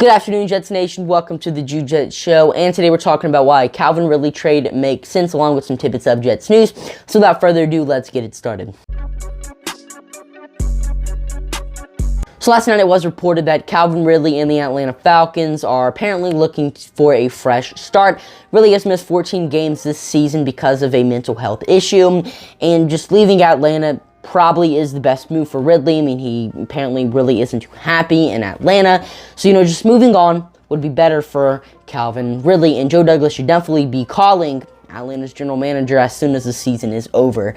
Good afternoon, Jets Nation. Welcome to the Jets Show. And today we're talking about why Calvin Ridley trade makes sense, along with some tidbits of Jets news. So without further ado, let's get it started. So last night it was reported that Calvin Ridley and the Atlanta Falcons are apparently looking for a fresh start. Ridley has missed 14 games this season because of a mental health issue, and just leaving Atlanta probably is the best move for Ridley. I mean, he apparently really isn't too happy in Atlanta. So, just moving on would be better for Calvin Ridley, and Joe Douglas should definitely be calling Atlanta's general manager as soon as the season is over,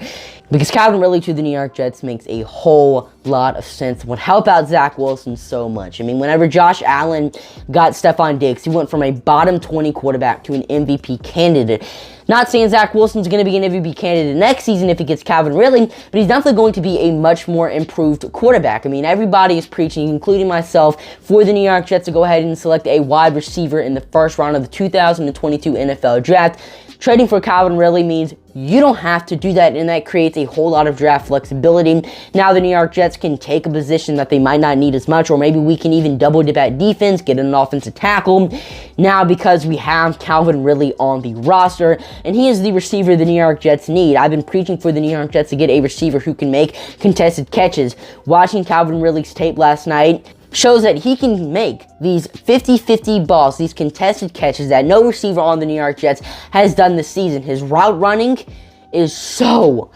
because Calvin Ridley to the New York Jets makes a whole lot of sense. It would help out Zach Wilson so much. I mean, whenever Josh Allen got Stephon Diggs, he went from a bottom 20 quarterback to an MVP candidate. Not saying Zach Wilson's going to be an MVP candidate next season if he gets Calvin Ridley, but he's definitely going to be a much more improved quarterback. I mean, everybody is preaching, including myself, for the New York Jets to go ahead and select a wide receiver in the first round of the 2022 NFL Draft. Trading for Calvin Ridley means you don't have to do that, and that creates a whole lot of draft flexibility. Now the New York Jets can take a position that they might not need as much, or maybe we can even double dip at defense, get an offensive tackle. Now, because we have Calvin Ridley on the roster, and he is the receiver the New York Jets need. I've been preaching for the New York Jets to get a receiver who can make contested catches. Watching Calvin Ridley's tape last night shows that he can make these 50-50 balls, these contested catches that no receiver on the New York Jets has done this season. His route running is so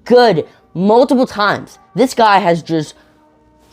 good multiple times. This guy has just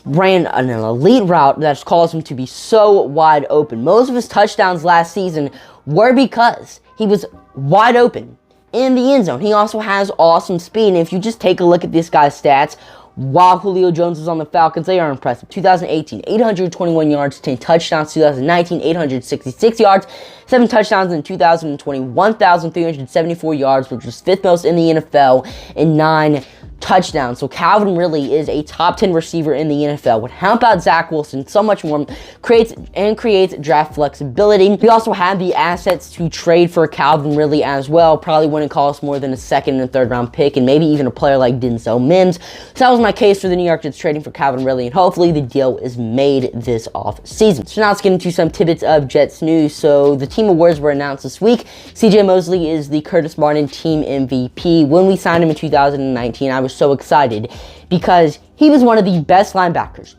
ran an elite route that's caused him to be so wide open. Most of his touchdowns last season were because he was wide open in the end zone. He also has awesome speed, and if you just take a look at this guy's stats, while Julio Jones was on the Falcons, they are impressive. 2018, 821 yards, 10 touchdowns. 2019, 866 yards, 7 touchdowns. In 2020, 1,374 yards, which was 5th most in the NFL, and 9 touchdowns. So Calvin Ridley is a top 10 receiver in the NFL. Would help out Zach Wilson so much more, creates draft flexibility. We also have the assets to trade for Calvin Ridley as well. Probably wouldn't cost more than a second and third round pick, and maybe even a player like Denzel Mims. So that was my case for the New York Jets trading for Calvin Ridley, and hopefully the deal is made this off season. So now let's get into some tidbits of Jets news. So the team awards were announced this week. CJ Mosley is the Curtis Martin team MVP. When we signed him in 2019, I was so excited because he was one of the best linebackers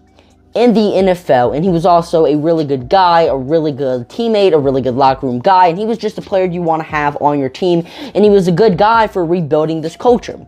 in the NFL, and he was also a really good guy, a really good teammate, a really good locker room guy, and he was just a player you want to have on your team, and he was a good guy for rebuilding this culture.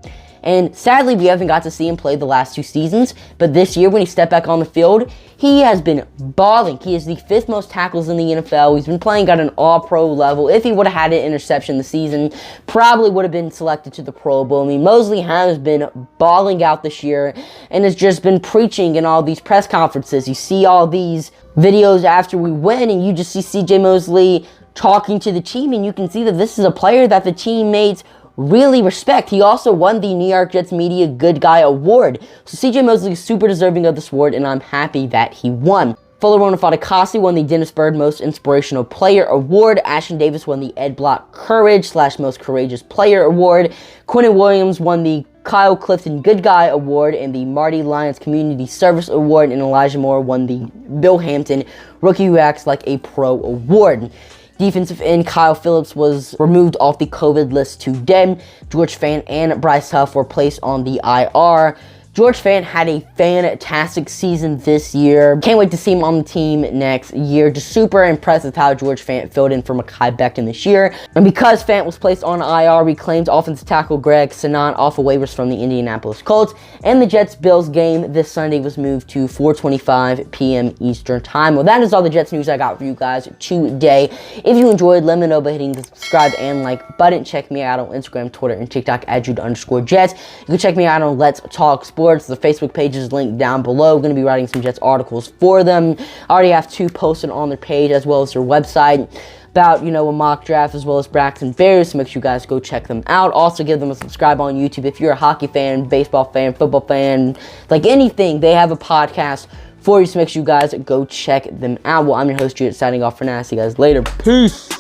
And sadly, we haven't got to see him play the last 2 seasons, but this year when he stepped back on the field, he has been balling. He is the 5th most tackles in the NFL. He's been playing at an all-pro level. If he would have had an interception this season, probably would have been selected to the Pro Bowl. I mean, Mosley has been balling out this year and has just been preaching in all these press conferences. You see all these videos after we win, and you just see CJ Mosley talking to the team, and you can see that this is a player that the teammates really respect. He also won the New York Jets Media Good Guy Award. So CJ Mosley is super deserving of this award, and I'm happy that he won. Fuller Fatukasi won the Dennis Byrd Most Inspirational Player Award. Ashton Davis won the Ed Block Courage / Most Courageous Player Award. Quinnen Williams won the Kyle Clifton Good Guy Award and the Marty Lyons Community Service Award, and Elijah Moore won the Bill Hampton Rookie Who Acts Like a Pro Award. Defensive end Kyle Phillips was removed off the COVID list today. George Fant and Bryce Huff were placed on the IR. George Fant had a fantastic season this year. Can't wait to see him on the team next year. Just super impressed with how George Fant filled in for Mekhi Becton this year. And because Fant was placed on IR, we claimed offensive tackle Greg Sinan off of waivers from the Indianapolis Colts. And the Jets-Bills game this Sunday was moved to 4:25 p.m. Eastern Time. Well, that is all the Jets news I got for you guys today. If you enjoyed, let me know by hitting the subscribe and like button. Check me out on Instagram, Twitter, and TikTok at Jude_Jets. You can check me out on Let's Talk Sports. The Facebook page is linked down below. I'm going to be writing some Jets articles for them. I already have 2 posted on their page as well as their website about, a mock draft as well as Braxton Bears, so make sure you guys go check them out. Also, give them a subscribe on YouTube if you're a hockey fan, baseball fan, football fan, like anything. They have a podcast for you, so make sure you guys go check them out. Well, I'm your host, Jude, signing off for now. See you guys later. Peace.